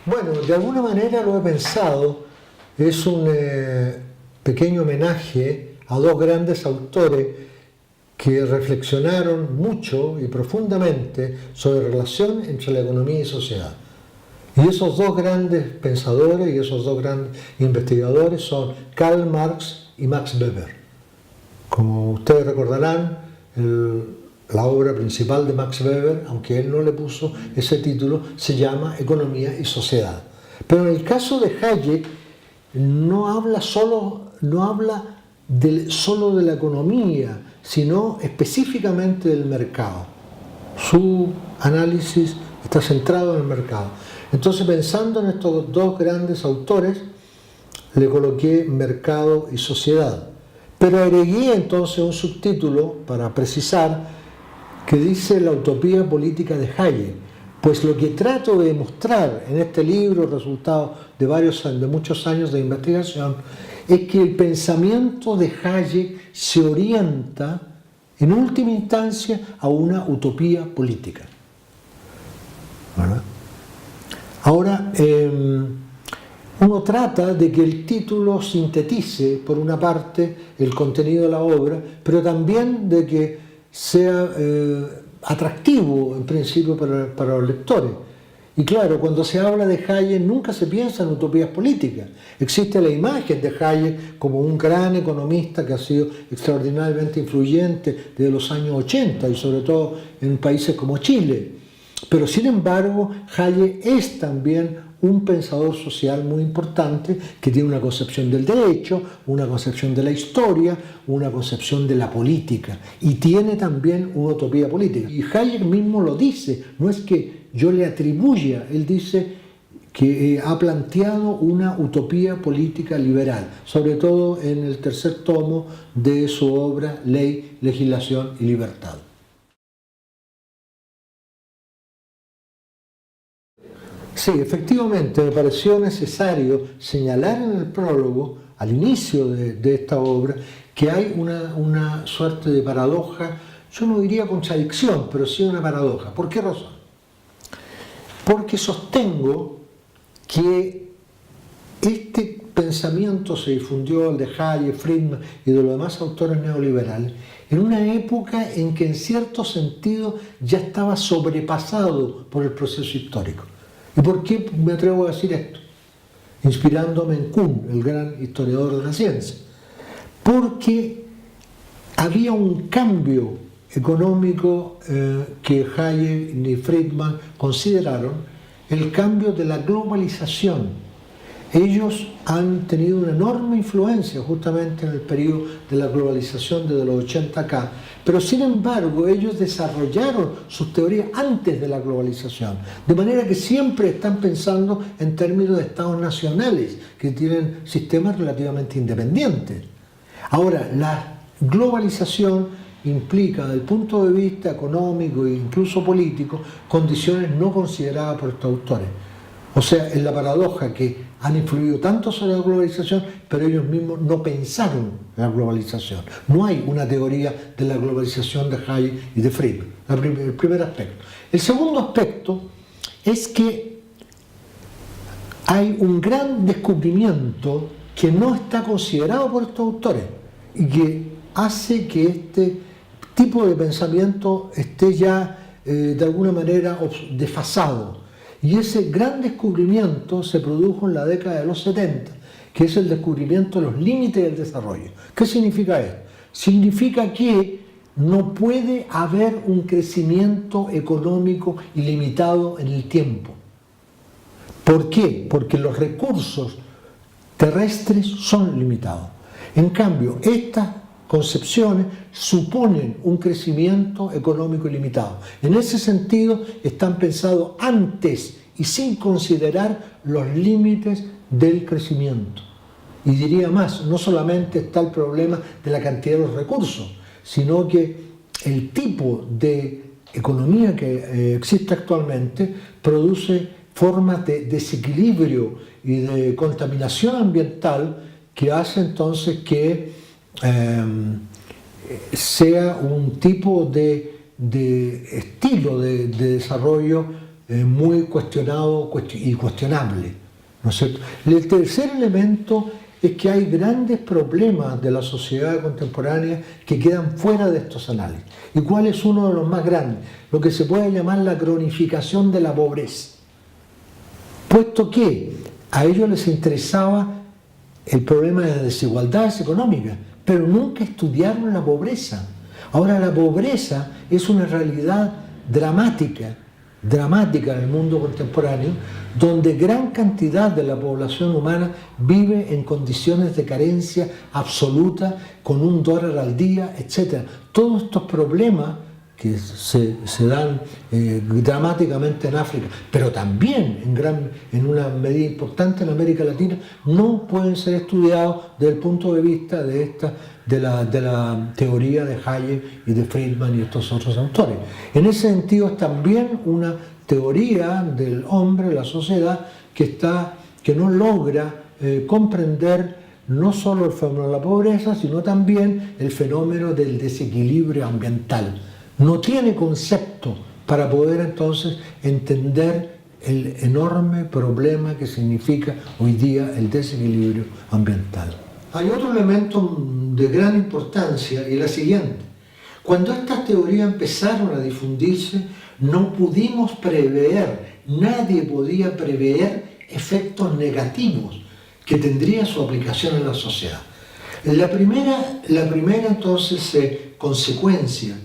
Bueno, de alguna manera lo he pensado, es un pequeño homenaje a dos grandes autores que reflexionaron mucho y profundamente sobre la relación entre la economía y sociedad. Y esos dos grandes pensadores y esos dos grandes investigadores son Karl Marx y Max Weber. Como ustedes recordarán, la obra principal de Max Weber, aunque él no le puso ese título, se llama Economía y Sociedad. Pero en el caso de Hayek no habla solo de la economía, sino específicamente del mercado. Su análisis está centrado en el mercado. Entonces, pensando en estos dos grandes autores, le coloqué mercado y sociedad. Pero agregué entonces un subtítulo para precisar que dice la utopía política de Hayek. Pues lo que trato de demostrar en este libro, resultado de muchos años de investigación, es que el pensamiento de Hayek se orienta en última instancia a una utopía política. ¿Verdad? Ahora, uno trata de que el título sintetice, por una parte, el contenido de la obra, pero también de que sea atractivo, en principio, para los lectores. Y claro, cuando se habla de Hayek nunca se piensa en utopías políticas. Existe la imagen de Hayek como un gran economista que ha sido extraordinariamente influyente desde los años 80 y sobre todo en países como Chile. Pero sin embargo, Hayek es también un pensador social muy importante que tiene una concepción del derecho, una concepción de la historia, una concepción de la política y tiene también una utopía política. Y Hayek mismo lo dice, no es que yo le atribuya, él dice que ha planteado una utopía política liberal, sobre todo en el tercer tomo de su obra Ley, Legislación y Libertad. Sí, efectivamente, me pareció necesario señalar en el prólogo, al inicio de esta obra, que hay una suerte de paradoja, yo no diría contradicción, pero sí una paradoja. ¿Por qué razón? Porque sostengo que este pensamiento se difundió, el de Hayek, Friedman y de los demás autores neoliberales, en una época en que en cierto sentido ya estaba sobrepasado por el proceso histórico. ¿Y por qué me atrevo a decir esto? Inspirándome en Kuhn, el gran historiador de la ciencia. Porque había un cambio económico que Hayek y Friedman consideraron, el cambio de la globalización. Ellos han tenido una enorme influencia justamente en el periodo de la globalización desde los 80 acá, pero sin embargo ellos desarrollaron sus teorías antes de la globalización, de manera que siempre están pensando en términos de estados nacionales, que tienen sistemas relativamente independientes. Ahora, la globalización implica, desde el punto de vista económico e incluso político, condiciones no consideradas por estos autores. O sea, es la paradoja que han influido tanto sobre la globalización, pero ellos mismos no pensaron en la globalización. No hay una teoría de la globalización de Hayek y de Friedman, el primer aspecto. El segundo aspecto es que hay un gran descubrimiento que no está considerado por estos autores y que hace que este tipo de pensamiento esté ya de alguna manera desfasado. Y ese gran descubrimiento se produjo en la década de los 70, que es el descubrimiento de los límites del desarrollo. ¿Qué significa esto? Significa que no puede haber un crecimiento económico ilimitado en el tiempo. ¿Por qué? Porque los recursos terrestres son limitados. En cambio, estas concepciones suponen un crecimiento económico ilimitado. En ese sentido, están pensados antes y sin considerar los límites del crecimiento. Y diría más, no solamente está el problema de la cantidad de los recursos, sino que el tipo de economía que existe actualmente produce formas de desequilibrio y de contaminación ambiental que hace entonces que sea un tipo de estilo de desarrollo muy cuestionado y cuestionable, ¿no es cierto? El tercer elemento es que hay grandes problemas de la sociedad contemporánea que quedan fuera de estos análisis. ¿Y cuál es uno de los más grandes? Lo que se puede llamar la cronificación de la pobreza. Puesto que a ellos les interesaba el problema de las desigualdades económicas, pero nunca estudiaron la pobreza. Ahora la pobreza es una realidad dramática en el mundo contemporáneo, donde gran cantidad de la población humana vive en condiciones de carencia absoluta, con $1 al día, etc. Todos estos problemas que se dan dramáticamente en África, pero también en una medida importante en América Latina, no pueden ser estudiados desde el punto de vista de la teoría de Hayek y de Friedman y estos otros autores. En ese sentido es también una teoría del hombre, la sociedad, que no logra comprender no solo el fenómeno de la pobreza, sino también el fenómeno del desequilibrio ambiental. No tiene concepto para poder entonces entender el enorme problema que significa hoy día el desequilibrio ambiental. Hay otro elemento de gran importancia y la siguiente. Cuando estas teorías empezaron a difundirse, no pudimos prever, nadie podía prever efectos negativos que tendría su aplicación en la sociedad. La primera entonces consecuencia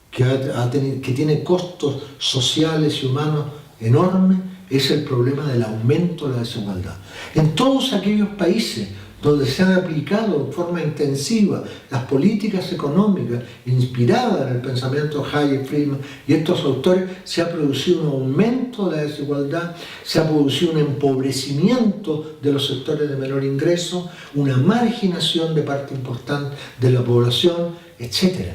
que tiene costos sociales y humanos enormes es el problema del aumento de la desigualdad. En todos aquellos países donde se han aplicado de forma intensiva las políticas económicas inspiradas en el pensamiento de Hayek, Friedman y estos autores, se ha producido un aumento de la desigualdad, se ha producido un empobrecimiento de los sectores de menor ingreso, una marginación de parte importante de la población, etc.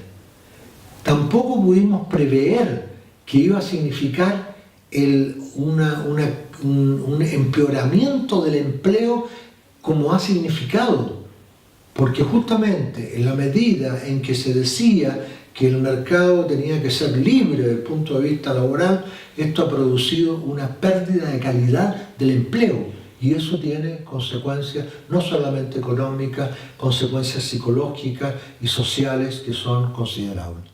Tampoco pudimos prever que iba a significar un empeoramiento del empleo como ha significado, porque justamente en la medida en que se decía que el mercado tenía que ser libre desde el punto de vista laboral, esto ha producido una pérdida de calidad del empleo, y eso tiene consecuencias no solamente económicas, consecuencias psicológicas y sociales que son considerables.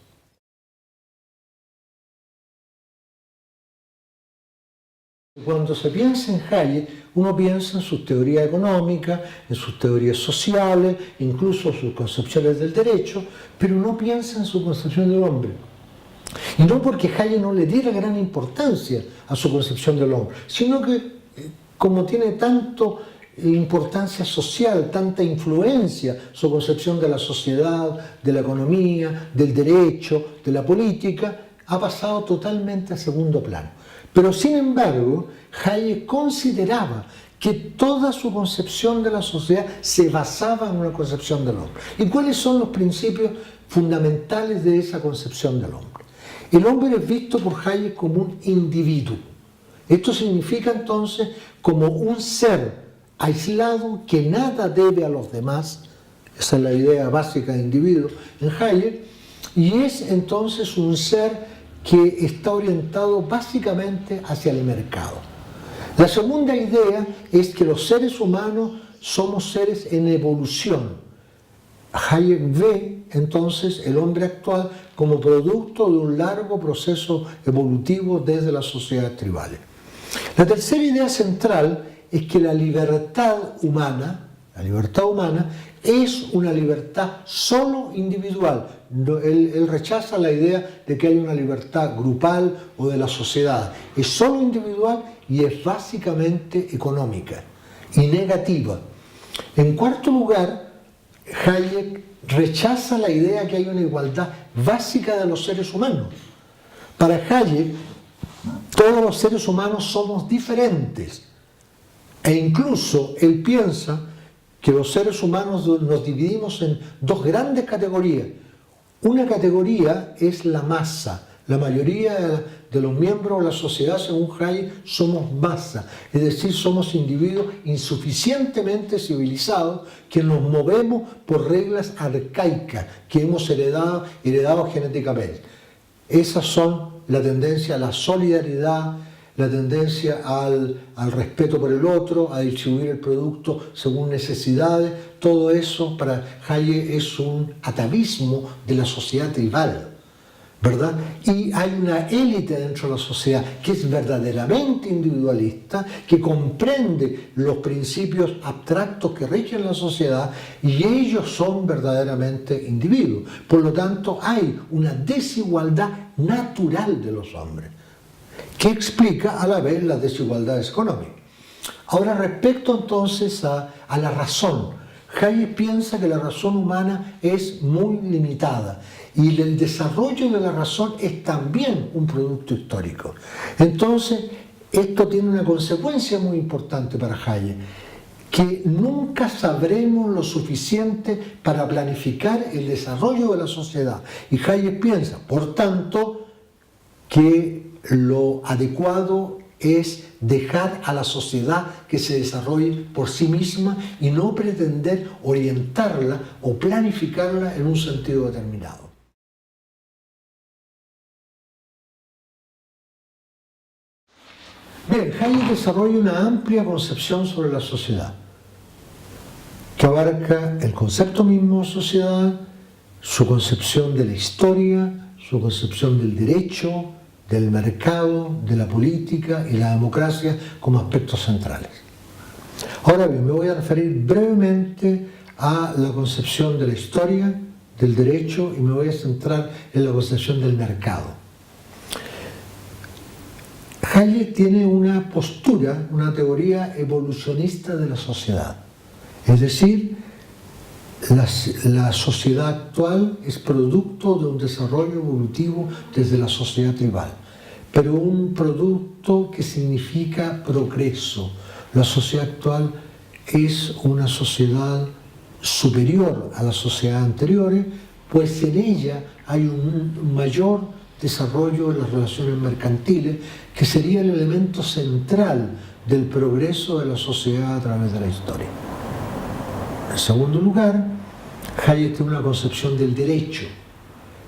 Cuando se piensa en Hayek, uno piensa en sus teorías económicas, en sus teorías sociales, incluso sus concepciones del derecho, pero no piensa en su concepción del hombre. Y no porque Hayek no le diera gran importancia a su concepción del hombre, sino que como tiene tanto importancia social, tanta influencia su concepción de la sociedad, de la economía, del derecho, de la política, ha pasado totalmente a segundo plano. Pero sin embargo, Hayek consideraba que toda su concepción de la sociedad se basaba en una concepción del hombre. ¿Y cuáles son los principios fundamentales de esa concepción del hombre? El hombre es visto por Hayek como un individuo. Esto significa entonces como un ser aislado que nada debe a los demás. Esa es la idea básica de individuo en Hayek. Y es entonces un ser que está orientado básicamente hacia el mercado. La segunda idea es que los seres humanos somos seres en evolución. Hayek ve entonces el hombre actual como producto de un largo proceso evolutivo desde las sociedades tribales. La tercera idea central es que la libertad humana es una libertad solo individual. Él rechaza la idea de que hay una libertad grupal o de la sociedad. Es solo individual y es básicamente económica y negativa. En cuarto lugar, Hayek rechaza la idea que hay una igualdad básica de los seres humanos. Para Hayek, todos los seres humanos somos diferentes. E incluso él piensa que los seres humanos nos dividimos en dos grandes categorías. Una categoría es la masa. La mayoría de los miembros de la sociedad, según Hayek, somos masa. Es decir, somos individuos insuficientemente civilizados que nos movemos por reglas arcaicas que hemos heredado genéticamente. Esas son la tendencia a la solidaridad, la tendencia al respeto por el otro, a distribuir el producto según necesidades. Todo eso para Hayek es un atavismo de la sociedad tribal, ¿verdad? Y hay una élite dentro de la sociedad que es verdaderamente individualista, que comprende los principios abstractos que rigen la sociedad, y ellos son verdaderamente individuos. Por lo tanto, hay una desigualdad natural de los hombres, que explica a la vez las desigualdades económicas. Ahora, respecto entonces a la razón, Hayek piensa que la razón humana es muy limitada y el desarrollo de la razón es también un producto histórico. Entonces, esto tiene una consecuencia muy importante para Hayek, que nunca sabremos lo suficiente para planificar el desarrollo de la sociedad. Y Hayek piensa, por tanto, que lo adecuado es dejar a la sociedad que se desarrolle por sí misma y no pretender orientarla o planificarla en un sentido determinado. Bien, Hayek desarrolla una amplia concepción sobre la sociedad, que abarca el concepto mismo de sociedad, su concepción de la historia, su concepción del derecho, del mercado, de la política y la democracia como aspectos centrales. Ahora bien, me voy a referir brevemente a la concepción de la historia, del derecho, y me voy a centrar en la concepción del mercado. Hayek tiene una postura, una teoría evolucionista de la sociedad. Es decir, la sociedad actual es producto de un desarrollo evolutivo desde la sociedad tribal, pero un producto que significa progreso. La sociedad actual es una sociedad superior a las sociedades anteriores, pues en ella hay un mayor desarrollo de las relaciones mercantiles, que sería el elemento central del progreso de la sociedad a través de la historia. En segundo lugar, Hayek tiene una concepción del derecho,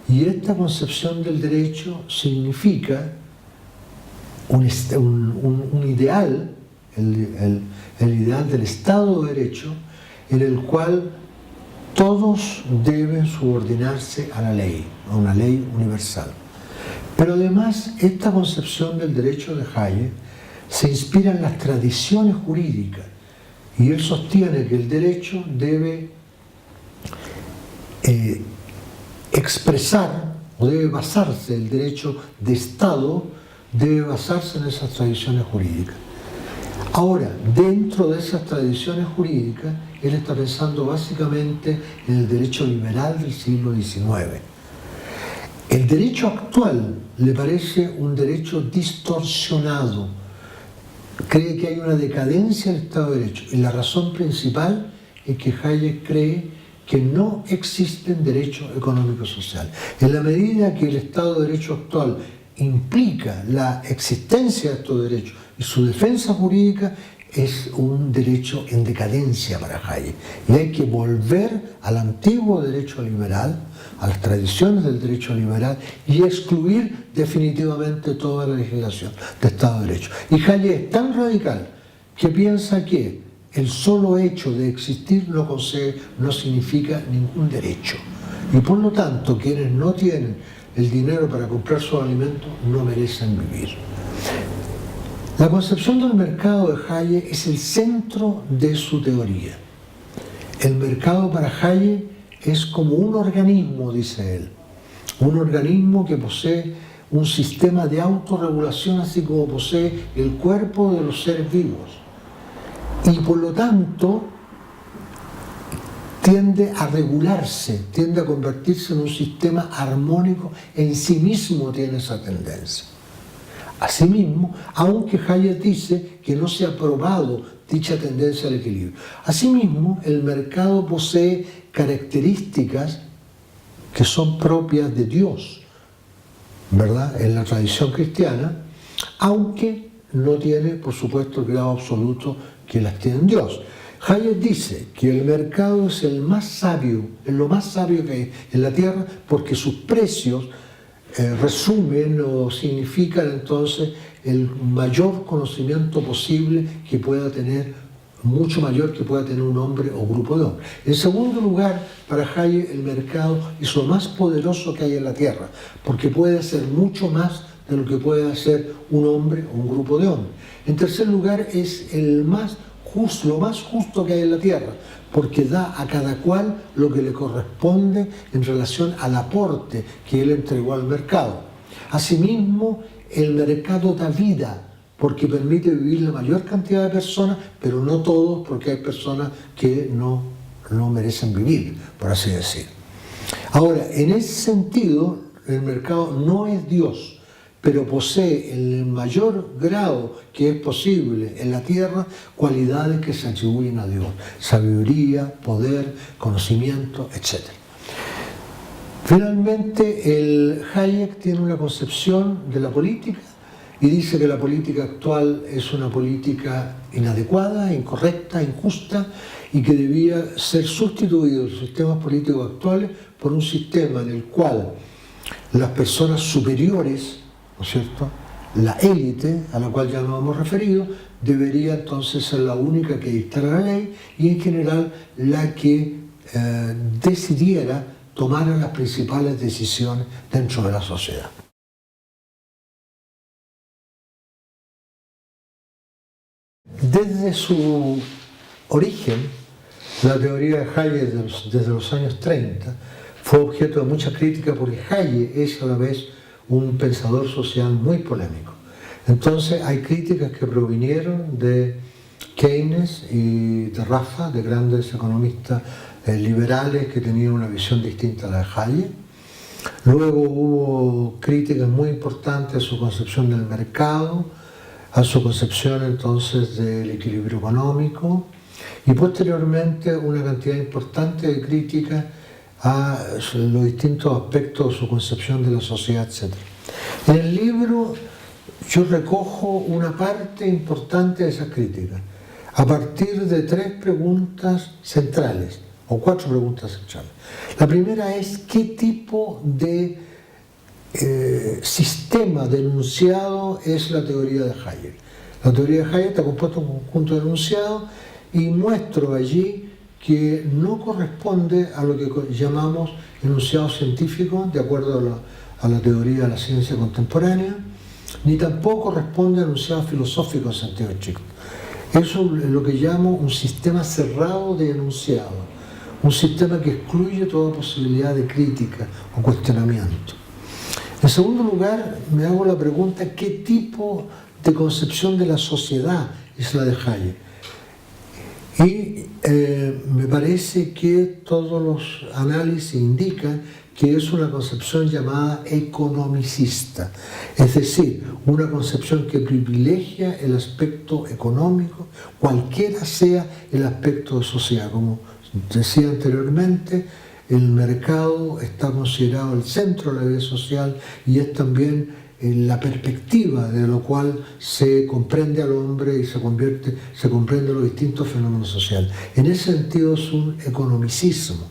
y esta concepción del derecho significa un ideal, el ideal del Estado de Derecho, en el cual todos deben subordinarse a la ley, a una ley universal. Pero además, esta concepción del derecho de Hayek se inspira en las tradiciones jurídicas, y él sostiene que el derecho debe expresar, o debe basarse, el derecho de Estado debe basarse en esas tradiciones jurídicas. Ahora, dentro de esas tradiciones jurídicas, él está pensando básicamente en el derecho liberal del siglo XIX. El derecho actual le parece un derecho distorsionado. Cree que hay una decadencia del Estado de Derecho. Y la razón principal es que Hayek cree que no existen derechos económicos sociales. En la medida que el Estado de Derecho actual implica la existencia de estos derechos y su defensa jurídica, es un derecho en decadencia para Hayek. Y hay que volver al antiguo derecho liberal, a las tradiciones del derecho liberal, y excluir definitivamente toda la legislación de Estado de Derecho. Y Hayek es tan radical que piensa que el solo hecho de existir no significa ningún derecho. Y por lo tanto, quienes no tienen el dinero para comprar sus alimentos no merecen vivir. La concepción del mercado de Hayek es el centro de su teoría. El mercado para Hayek es como un organismo, dice él, un organismo que posee un sistema de autorregulación, así como posee el cuerpo de los seres vivos. Y por lo tanto, tiende a regularse, tiende a convertirse en un sistema armónico, en sí mismo tiene esa tendencia. Asimismo, aunque Hayek dice que no se ha probado dicha tendencia al equilibrio. Asimismo, el mercado posee características que son propias de Dios, ¿verdad?, en la tradición cristiana, aunque no tiene, por supuesto, el grado absoluto que las tiene en Dios. Hayek dice que el mercado es el más sabio, es lo más sabio que hay en la tierra, porque sus precios resumen o significan entonces el mayor conocimiento posible que pueda tener, mucho mayor que pueda tener un hombre o grupo de hombres. En segundo lugar, para Hayek el mercado es lo más poderoso que hay en la Tierra, porque puede hacer mucho más de lo que puede hacer un hombre o un grupo de hombres. En tercer lugar, es el más justo, lo más justo que hay en la Tierra, porque da a cada cual lo que le corresponde en relación al aporte que él entregó al mercado. Asimismo, el mercado da vida, porque permite vivir la mayor cantidad de personas, pero no todos, porque hay personas que no merecen vivir, por así decir. Ahora, en ese sentido, el mercado no es Dios, pero posee en el mayor grado que es posible en la tierra cualidades que se atribuyen a Dios: sabiduría, poder, conocimiento, etc. Finalmente, el Hayek tiene una concepción de la política y dice que la política actual es una política inadecuada, incorrecta, injusta, y que debía ser sustituido los sistemas políticos actuales por un sistema en el cual las personas superiores, ¿no es cierto?, la élite, a la cual ya nos hemos referido, debería entonces ser la única que dictara la ley y en general la que decidiera, tomara las principales decisiones dentro de la sociedad. Desde su origen, la teoría de Hayek desde los años 30 fue objeto de mucha crítica, porque Hayek es a la vez un pensador social muy polémico. Entonces hay críticas que provinieron de Keynes y de Raffa, de grandes economistas liberales que tenían una visión distinta a la de Hayek. Luego hubo críticas muy importantes a su concepción del mercado, a su concepción entonces del equilibrio económico, y posteriormente una cantidad importante de críticas a los distintos aspectos de su concepción de la sociedad, etc. En el libro yo recojo una parte importante de esas críticas a partir de 3 preguntas centrales, o 4 preguntas centrales. La primera es: ¿qué tipo de sistema de enunciado es la teoría de Hayek? La teoría de Hayek está compuesta por un conjunto de enunciados y muestro allí que no corresponde a lo que llamamos enunciado científico, de acuerdo a la teoría de la ciencia contemporánea, ni tampoco corresponde a enunciado filosófico en sentido estricto. Eso es lo que llamo un sistema cerrado de enunciado, un sistema que excluye toda posibilidad de crítica o cuestionamiento. En segundo lugar, me hago la pregunta: ¿qué tipo de concepción de la sociedad es la de Hayek? Y me parece que todos los análisis indican que es una concepción llamada economicista, es decir, una concepción que privilegia el aspecto económico, cualquiera sea el aspecto de sociedad. Como decía anteriormente, el mercado está considerado el centro de la vida social y es también la perspectiva de lo cual se comprende al hombre y se comprende los distintos fenómenos sociales. En ese sentido es un economicismo.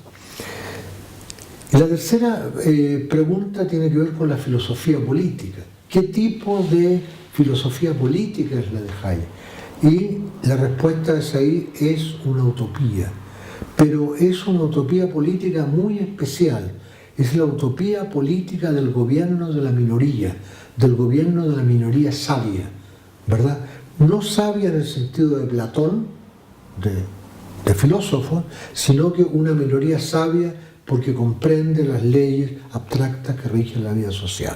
Y la tercera pregunta tiene que ver con la filosofía política. ¿Qué tipo de filosofía política es la de Hayek? Y la respuesta es una utopía, pero es una utopía política muy especial. Es la utopía política del gobierno de la minoría, del gobierno de la minoría sabia, ¿verdad? No sabia en el sentido de Platón, de filósofo, sino que una minoría sabia porque comprende las leyes abstractas que rigen la vida social.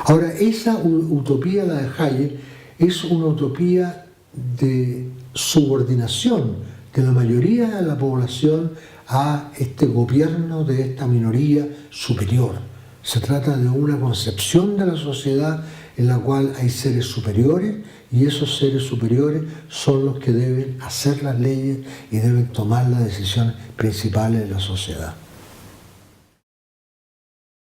Ahora, esa utopía, la de Hayek, es una utopía de subordinación de la mayoría de la población a este gobierno de esta minoría superior. Se trata de una concepción de la sociedad en la cual hay seres superiores y esos seres superiores son los que deben hacer las leyes y deben tomar las decisiones principales de la sociedad.